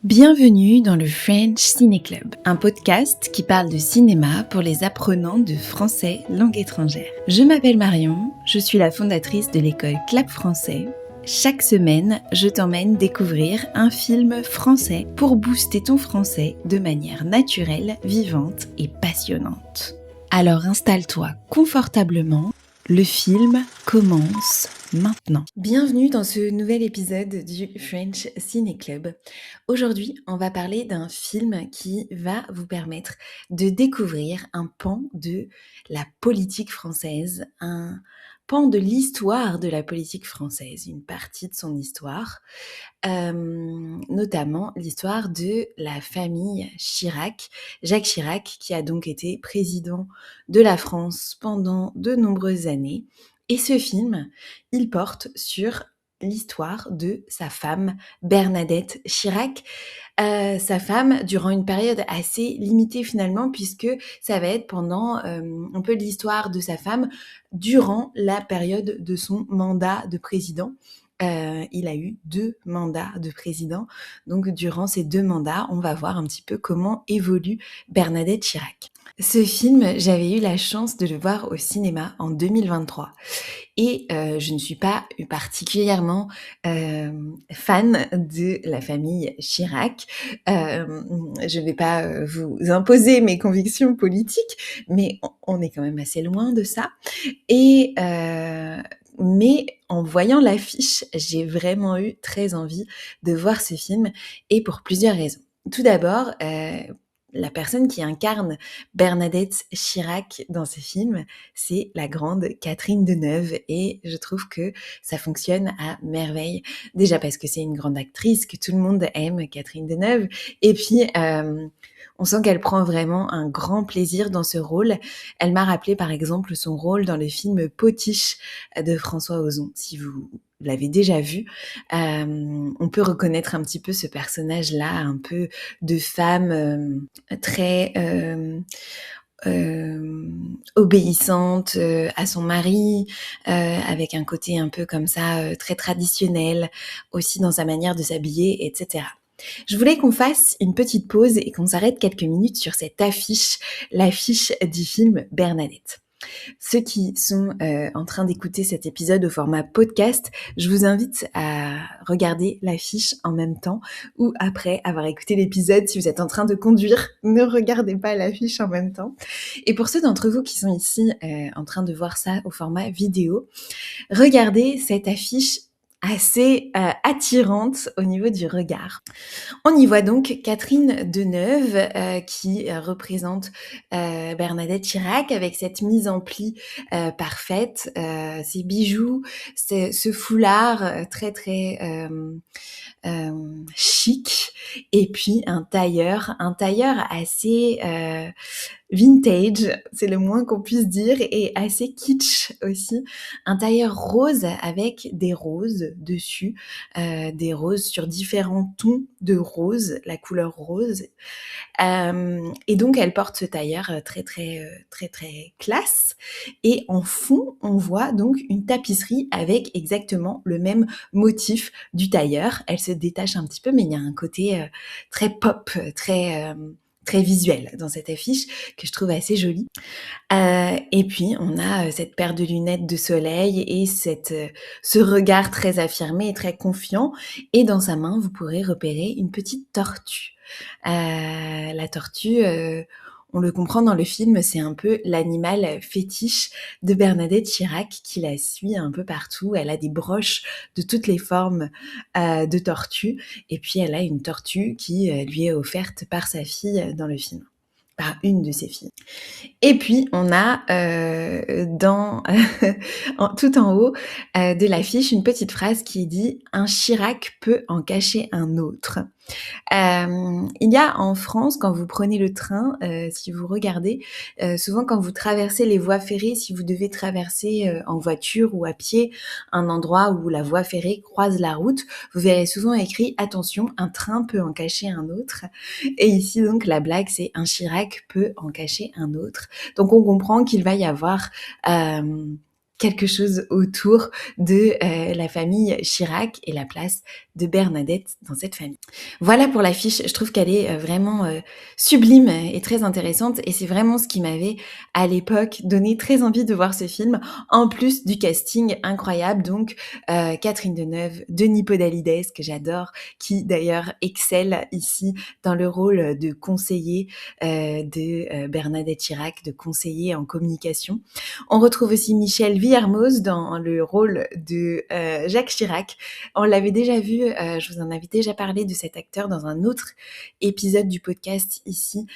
Bienvenue dans le French Ciné Club, un podcast qui parle de cinéma pour les apprenants de français langue étrangère. Je m'appelle Marion, je suis la fondatrice de l'école Clap Français. Chaque semaine, je t'emmène découvrir un film français pour booster ton français de manière naturelle, vivante et passionnante. Alors installe-toi confortablement, le film commence maintenant. Bienvenue dans ce nouvel épisode du French Ciné Club. Aujourd'hui, on va parler d'un film qui va vous permettre de découvrir un pan de la politique française, un pan de l'histoire de la politique française, une partie de son histoire, notamment l'histoire de la famille Chirac, Jacques Chirac, qui a donc été président de la France pendant de nombreuses années. Et ce film, il porte sur l'histoire de sa femme, Bernadette Chirac. Sa femme, durant une période assez limitée finalement, puisque ça va être pendant un peu l'histoire de sa femme durant la période de son mandat de président. Il a eu 2 mandats de président. Donc durant ces 2 mandats, on va voir un petit peu comment évolue Bernadette Chirac. Ce film, j'avais eu la chance de le voir au cinéma en 2023 et je ne suis pas particulièrement fan de la famille Chirac. Je vais pas vous imposer mes convictions politiques, mais on est quand même assez loin de ça. Et mais en voyant l'affiche, j'ai vraiment eu très envie de voir ce film et pour plusieurs raisons. Tout d'abord, la personne qui incarne Bernadette Chirac dans ce film, c'est la grande Catherine Deneuve et je trouve que ça fonctionne à merveille. Déjà parce que c'est une grande actrice, que tout le monde aime, Catherine Deneuve, et puis on sent qu'elle prend vraiment un grand plaisir dans ce rôle. Elle m'a rappelé par exemple son rôle dans le film Potiche de François Ozon. Si vous l'avez déjà vu, on peut reconnaître un petit peu ce personnage-là, un peu de femme très obéissante à son mari, avec un côté un peu comme ça très traditionnel, aussi dans sa manière de s'habiller, etc. Je voulais qu'on fasse une petite pause et qu'on s'arrête quelques minutes sur cette affiche, l'affiche du film Bernadette. Ceux qui sont en train d'écouter cet épisode au format podcast, je vous invite à regarder l'affiche en même temps ou après avoir écouté l'épisode. Si vous êtes en train de conduire, ne regardez pas l'affiche en même temps. Et pour ceux d'entre vous qui sont ici en train de voir ça au format vidéo, regardez cette affiche assez attirante au niveau du regard. On y voit donc Catherine Deneuve qui représente Bernadette Chirac avec cette mise en pli parfaite, ses bijoux, ce foulard très très chic et puis un tailleur assez vintage, c'est le moins qu'on puisse dire, et assez kitsch aussi. Un tailleur rose avec des roses dessus, des roses sur différents tons de rose, la couleur rose. Et donc elle porte ce tailleur très classe. Et en fond, on voit donc une tapisserie avec exactement le même motif du tailleur. Elle se détache un petit peu, mais il y a un côté très pop, très visuel dans cette affiche que je trouve assez jolie. Et puis on a cette paire de lunettes de soleil et ce regard très affirmé et très confiant. Et dans sa main, vous pourrez repérer une petite tortue. La tortue, on le comprend dans le film, c'est un peu l'animal fétiche de Bernadette Chirac qui la suit un peu partout. Elle a des broches de toutes les formes de tortue. Et puis elle a une tortue qui lui est offerte par sa fille dans le film, par une de ses filles. Et puis on a tout en haut de l'affiche une petite phrase qui dit « Un Chirac peut en cacher un autre ». Il y a en France, quand vous prenez le train, si vous regardez, souvent quand vous traversez les voies ferrées, si vous devez traverser en voiture ou à pied un endroit où la voie ferrée croise la route, vous verrez souvent écrit « Attention, un train peut en cacher un autre ». Et ici donc la blague c'est « Un Chirac peut en cacher un autre ». Donc on comprend qu'il va y avoir quelque chose autour de la famille Chirac et la place de Bernadette dans cette famille. Voilà pour l'affiche, je trouve qu'elle est vraiment sublime et très intéressante et c'est vraiment ce qui m'avait à l'époque donné très envie de voir ce film, en plus du casting incroyable, donc Catherine Deneuve, Denis Podalides que j'adore, qui d'ailleurs excelle ici dans le rôle de conseiller de Bernadette Chirac, de conseiller en communication. On retrouve aussi Michel Villermoz dans le rôle de Jacques Chirac. On l'avait déjà vu, je vous en avais déjà parlé de cet acteur dans un autre épisode du podcast ici,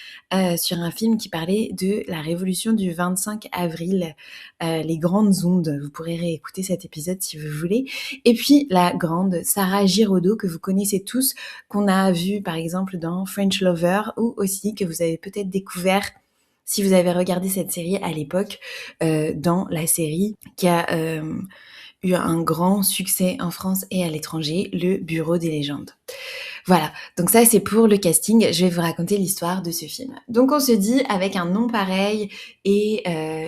sur un film qui parlait de la révolution du 25 avril, les grandes ondes. Vous pourrez réécouter cet épisode si vous voulez. Et puis la grande Sarah Giraudot que vous connaissez tous, qu'on a vu par exemple dans French Lover, ou aussi que vous avez peut-être découvert si vous avez regardé cette série à l'époque, dans la série qui a eu un grand succès en France et à l'étranger, Le Bureau des légendes. Voilà, donc ça c'est pour le casting, je vais vous raconter l'histoire de ce film. Donc on se dit, avec un nom pareil et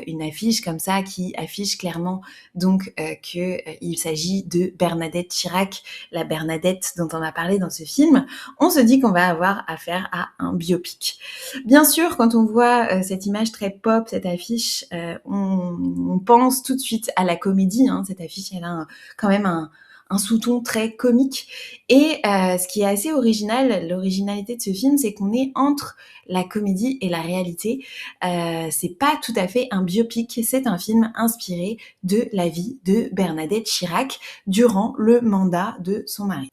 une affiche comme ça qui affiche clairement donc qu'il s'agit de Bernadette Chirac, la Bernadette dont on a parlé dans ce film, on se dit qu'on va avoir affaire à un biopic. Bien sûr, quand on voit cette image très pop, cette affiche, on pense tout de suite à la comédie, hein. Cette affiche, elle a quand même un sous-ton très comique. Et ce qui est assez original, l'originalité de ce film, c'est qu'on est entre la comédie et la réalité. C'est pas tout à fait un biopic, c'est un film inspiré de la vie de Bernadette Chirac durant le mandat de son mari.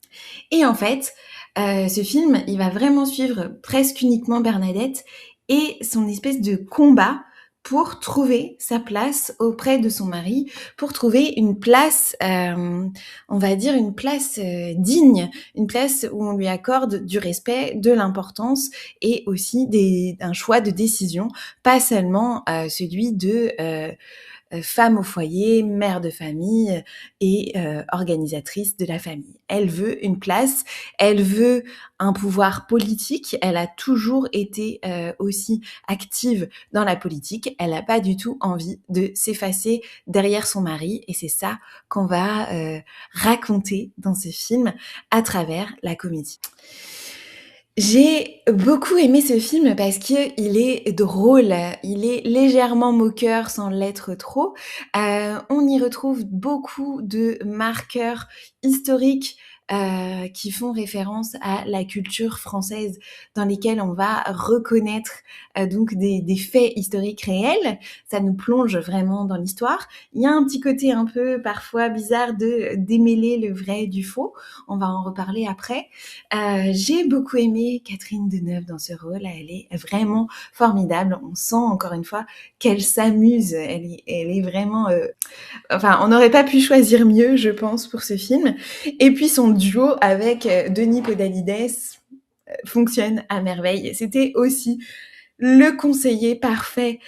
Et en fait, ce film, il va vraiment suivre presque uniquement Bernadette et son espèce de combat pour trouver sa place auprès de son mari, pour trouver une place, on va dire une place digne, une place où on lui accorde du respect, de l'importance et aussi un choix de décision, pas seulement celui de femme au foyer, mère de famille et organisatrice de la famille. Elle veut une place, elle veut un pouvoir politique, elle a toujours été aussi active dans la politique, elle n'a pas du tout envie de s'effacer derrière son mari et c'est ça qu'on va raconter dans ce film à travers la comédie. J'ai beaucoup aimé ce film parce qu'il est drôle, il est légèrement moqueur sans l'être trop. On y retrouve beaucoup de marqueurs historiques qui font référence à la culture française, dans lesquels on va reconnaître donc des faits historiques réels. Ça nous plonge vraiment dans l'histoire. Il y a un petit côté un peu parfois bizarre de démêler le vrai du faux. On va en reparler après. J'ai beaucoup aimé Catherine Deneuve dans ce rôle, elle est vraiment formidable. On sent encore une fois qu'elle s'amuse, elle est vraiment... Enfin, on n'aurait pas pu choisir mieux, je pense, pour ce film. Et puis son duo avec Denis Podalides fonctionne à merveille. C'était aussi le conseiller parfait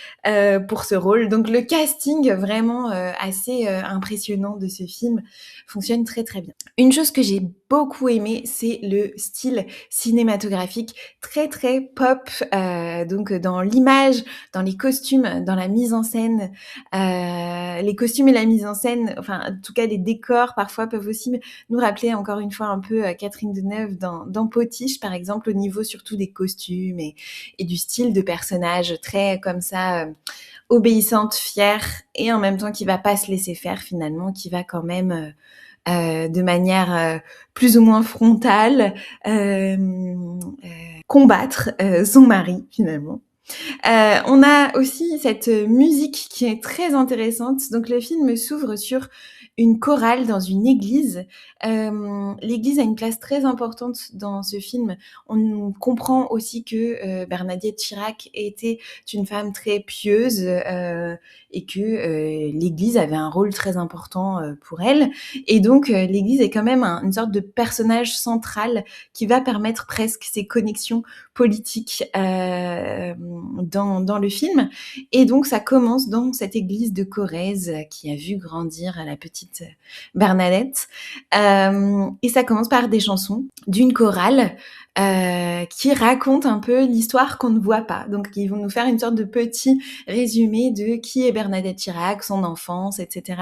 pour ce rôle. Donc le casting vraiment assez impressionnant de ce film fonctionne très très bien. Une chose que j'ai beaucoup aimé, c'est le style cinématographique très très pop, donc dans l'image, dans les costumes, dans la mise en scène. Les costumes et la mise en scène, enfin en tout cas les décors parfois peuvent aussi nous rappeler encore une fois un peu Catherine Deneuve dans Potiche par exemple, au niveau surtout des costumes et du style de personnage très comme ça obéissante, fière et en même temps qui va pas se laisser faire finalement, qui va quand même de manière plus ou moins frontale combattre son mari finalement. On a aussi cette musique qui est très intéressante. Donc le film s'ouvre sur une chorale dans une église. L'église a une place très importante dans ce film. On comprend aussi que Bernadette Chirac était une femme très pieuse et que l'église avait un rôle très important pour elle. Et donc l'église est quand même une sorte de personnage central qui va permettre presque ces connexions politiques dans le film. Et donc ça commence dans cette église de Corrèze qui a vu grandir la petite Bernadette. Et ça commence par des chansons d'une chorale qui racontent un peu l'histoire qu'on ne voit pas. Donc, ils vont nous faire une sorte de petit résumé de qui est Bernadette Chirac, son enfance, etc.,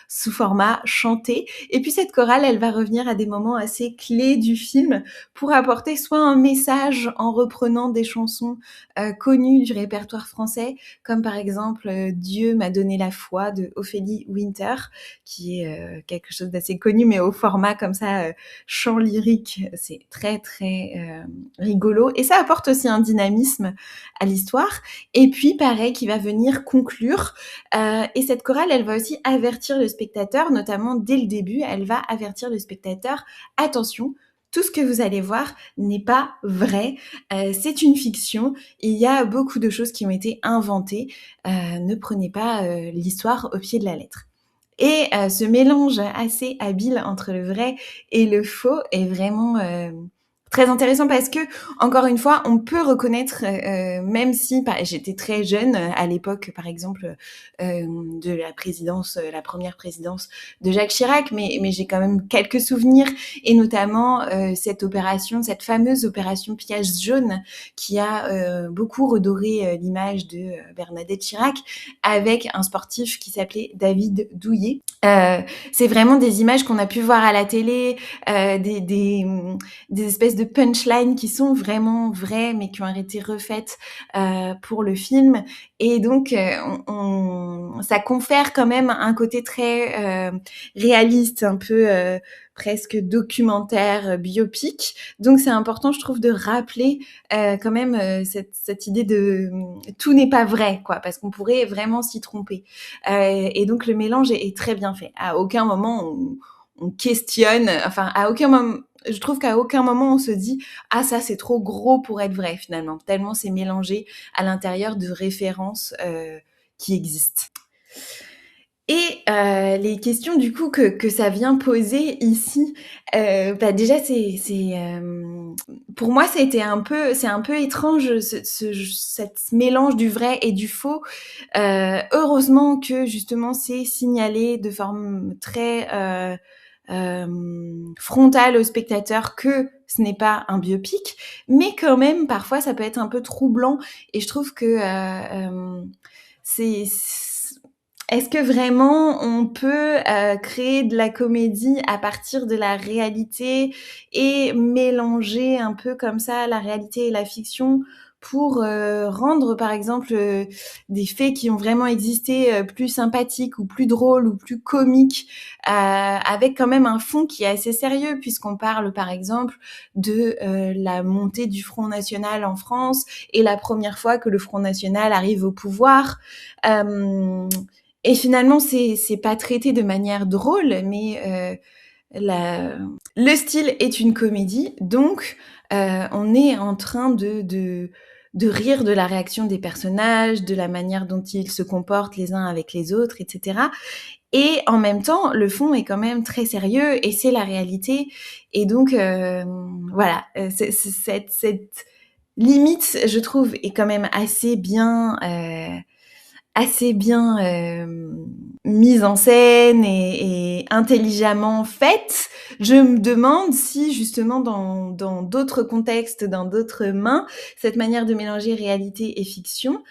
sous format chanté. Et puis, cette chorale, elle va revenir à des moments assez clés du film pour apporter soit un message en reprenant des chansons connues du répertoire français, comme par exemple Dieu m'a donné la foi de Ophélie Winter, qui est quelque chose d'assez connu, mais au format comme ça, chant lyrique. C'est très, très rigolo. Et ça apporte aussi un dynamisme à l'histoire. Et puis, pareil, qui va venir conclure. Et cette chorale, elle va aussi avertir le spectateur, notamment dès le début, elle va avertir le spectateur, attention, tout ce que vous allez voir n'est pas vrai, c'est une fiction, il y a beaucoup de choses qui ont été inventées, ne prenez pas l'histoire au pied de la lettre. Et ce mélange assez habile entre le vrai et le faux est vraiment très intéressant parce que, encore une fois, on peut reconnaître, même si j'étais très jeune à l'époque, par exemple, de la présidence, la première présidence de Jacques Chirac, mais j'ai quand même quelques souvenirs, et notamment cette opération, cette fameuse opération Piège jaune, qui a beaucoup redoré l'image de Bernadette Chirac, avec un sportif qui s'appelait David Douillet. C'est vraiment des images qu'on a pu voir à la télé, des espèces de punchlines qui sont vraiment vraies, mais qui ont été refaites pour le film. Et donc, ça confère quand même un côté très réaliste, un peu presque documentaire, biopic. Donc, c'est important, je trouve, de rappeler quand même cette idée de tout n'est pas vrai, quoi, parce qu'on pourrait vraiment s'y tromper. Et donc, le mélange est très bien fait. À aucun moment on questionne, enfin, à aucun moment, je trouve qu'à aucun moment on se dit ah, ça c'est trop gros pour être vrai, finalement, tellement c'est mélangé à l'intérieur de références qui existent. Et les questions du coup que ça vient poser ici, déjà pour moi c'est un peu étrange cette mélange du vrai et du faux. Heureusement que justement c'est signalé de forme très frontale au spectateur que ce n'est pas un biopic, mais quand même parfois ça peut être un peu troublant, et je trouve que c'est est-ce que vraiment on peut créer de la comédie à partir de la réalité et mélanger un peu comme ça la réalité et la fiction pour rendre par exemple des faits qui ont vraiment existé plus sympathiques ou plus drôles ou plus comiques, avec quand même un fond qui est assez sérieux, puisqu'on parle par exemple de la montée du Front National en France et la première fois que le Front National arrive au pouvoir. Et finalement, c'est pas traité de manière drôle, mais le style est une comédie, donc on est en train de rire de la réaction des personnages, de la manière dont ils se comportent les uns avec les autres, etc. Et en même temps, le fond est quand même très sérieux et c'est la réalité. Et donc, voilà, cette limite, je trouve, est quand même assez bien mise en scène et intelligemment faite. Je me demande si justement dans d'autres contextes, dans d'autres mains, cette manière de mélanger réalité et fiction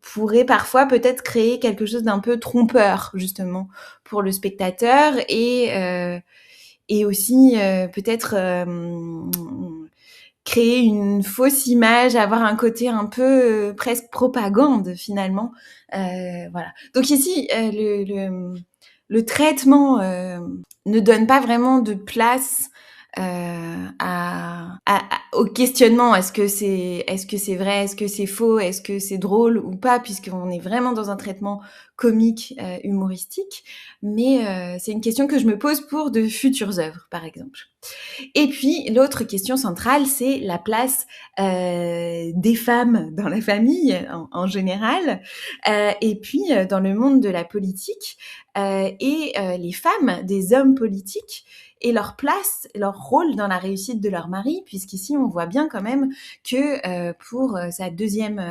pourrait parfois peut-être créer quelque chose d'un peu trompeur justement pour le spectateur, et aussi peut-être créer une fausse image, avoir un côté un peu presque propagande finalement. Voilà. Donc ici, le traitement ne donne pas vraiment de place au questionnement. Est-ce que c'est vrai, est-ce que c'est faux, est-ce que c'est drôle ou pas, puisqu'on est vraiment dans un traitement comique, humoristique. Mais c'est une question que je me pose pour de futures œuvres, par exemple. Et puis, l'autre question centrale, c'est la place des femmes dans la famille en général, et puis dans le monde de la politique. et les femmes des hommes politiques et leur place, leur rôle dans la réussite de leur mari, puisqu'ici on voit bien quand même que pour sa deuxième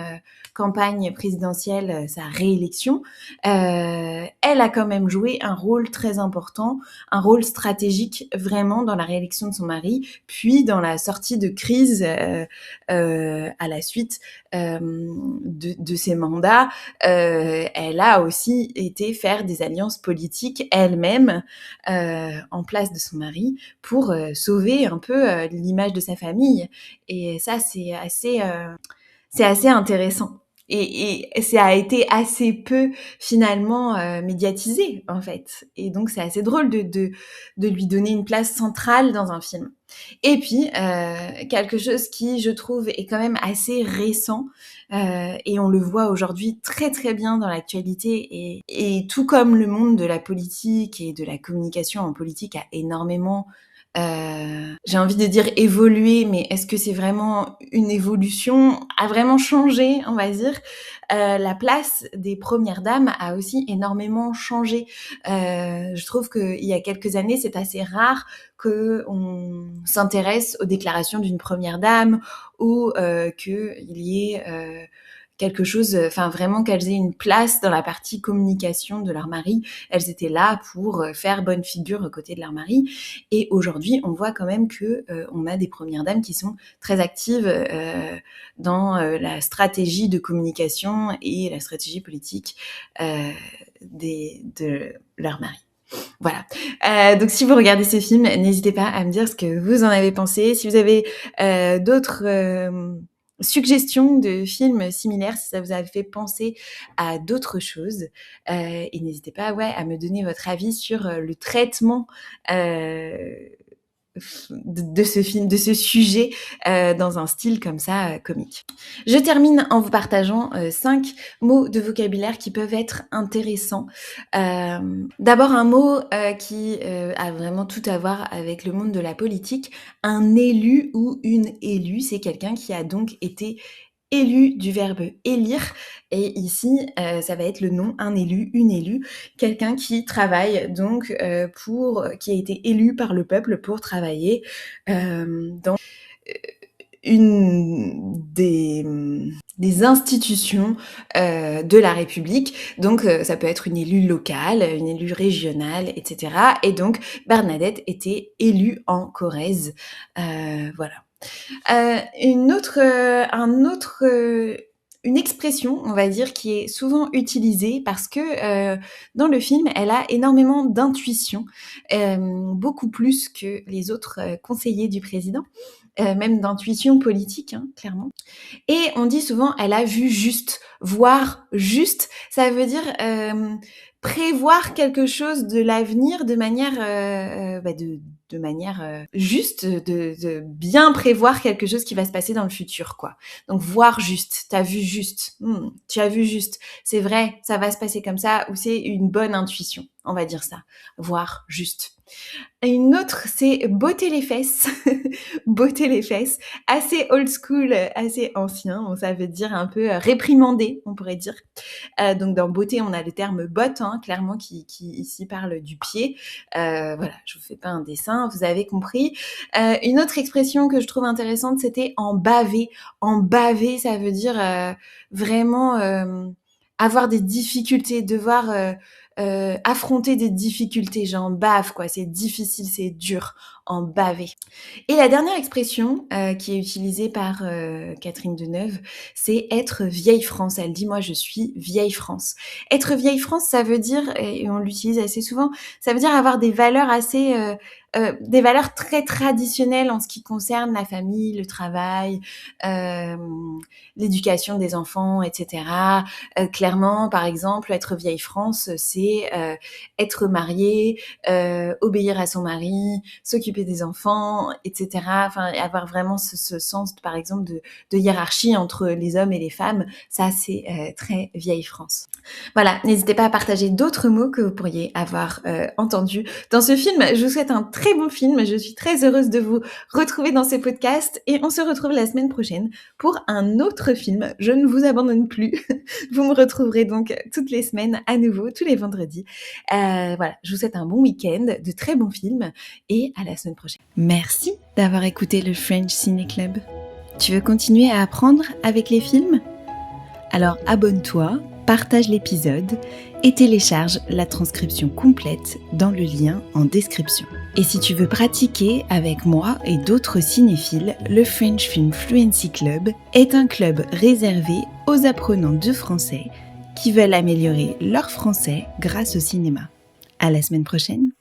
campagne présidentielle, sa réélection, elle a quand même joué un rôle très important, un rôle stratégique vraiment dans la réélection de son mari, puis dans la sortie de crise à la suite de ses mandats. Elle a aussi été faire des alliances politiques elle-même en place de son mari pour sauver un peu l'image de sa famille. Et ça, c'est assez intéressant. Et ça a été assez peu finalement médiatisé en fait. Et donc c'est assez drôle de lui donner une place centrale dans un film. Et puis quelque chose qui je trouve est quand même assez récent et on le voit aujourd'hui très très bien dans l'actualité et tout comme le monde de la politique et de la communication en politique a énormément j'ai envie de dire évoluer, mais est-ce que c'est vraiment une évolution? A vraiment changé, on va dire. La place des premières dames a aussi énormément changé. Je trouve qu'il y a quelques années, c'est assez rare qu'on s'intéresse aux déclarations d'une première dame ou qu'il y ait quelque chose, enfin vraiment qu'elles aient une place dans la partie communication de leur mari. Elles étaient là pour faire bonne figure aux côtés de leur mari. Et aujourd'hui, on voit quand même que on a des premières dames qui sont très actives dans la stratégie de communication et la stratégie politique de leur mari. Voilà. Donc si vous regardez ce film, n'hésitez pas à me dire ce que vous en avez pensé. Si vous avez d'autres suggestions de films similaires, si ça vous a fait penser à d'autres choses, et n'hésitez pas, ouais, à me donner votre avis sur le traitement de ce film, de ce sujet dans un style comme ça comique. Je termine en vous partageant 5 mots de vocabulaire qui peuvent être intéressants. D'abord un mot qui a vraiment tout à voir avec le monde de la politique. Un élu ou une élue, c'est quelqu'un qui a donc été élu du verbe élire et ici ça va être le nom, un élu, une élue, quelqu'un qui travaille donc qui a été élu par le peuple pour travailler dans une des institutions de la République. Donc ça peut être une élue locale, une élue régionale, etc. Et donc Bernadette était élue en Corrèze. Voilà. Une expression, on va dire, qui est souvent utilisée parce que dans le film, elle a énormément d'intuition, beaucoup plus que les autres conseillers du président, même d'intuition politique, hein, clairement. Et on dit souvent, elle a vu juste. Voir juste, ça veut dire prévoir quelque chose de l'avenir de manière, de manière juste, de bien prévoir quelque chose qui va se passer dans le futur, quoi. Donc voir juste, t'as vu juste, tu as vu juste, c'est vrai, ça va se passer comme ça, ou c'est une bonne intuition, on va dire ça. Voir juste. Une autre, c'est botter les fesses. Botter les fesses. Assez old school, assez ancien. Bon, ça veut dire un peu réprimander, on pourrait dire. Donc dans beauté, on a le terme botte, hein, clairement, qui ici parle du pied. Voilà, je vous fais pas un dessin, vous avez compris. Une autre expression que je trouve intéressante, c'était en baver. En baver, ça veut dire vraiment avoir des difficultés, devoir affronter des difficultés, j'en bave quoi, c'est difficile, c'est dur, en baver. Et la dernière expression qui est utilisée par Catherine Deneuve, c'est être vieille France. Elle dit moi je suis vieille France. Être vieille France, ça veut dire, et on l'utilise assez souvent, ça veut dire avoir des valeurs assez des valeurs très traditionnelles en ce qui concerne la famille, le travail, l'éducation des enfants, etc. Clairement, par exemple, être vieille France, c'est être marié, obéir à son mari, s'occuper s'occuper des enfants, etc. Enfin, avoir vraiment ce sens, par exemple, de hiérarchie entre les hommes et les femmes. Ça, c'est très vieille France. Voilà, n'hésitez pas à partager d'autres mots que vous pourriez avoir entendus dans ce film. Je vous souhaite un très bon film. Je suis très heureuse de vous retrouver dans ces podcasts et on se retrouve la semaine prochaine pour un autre film. Je ne vous abandonne plus. Vous me retrouverez donc toutes les semaines à nouveau, tous les vendredis. Voilà, je vous souhaite un bon week-end, de très bons films et à la semaine prochaine. Merci d'avoir écouté le French Ciné Club. Tu veux continuer à apprendre avec les films ? Alors abonne-toi, partage l'épisode et télécharge la transcription complète dans le lien en description. Et si tu veux pratiquer avec moi et d'autres cinéphiles, le French Film Fluency Club est un club réservé aux apprenants de français qui veulent améliorer leur français grâce au cinéma. À la semaine prochaine!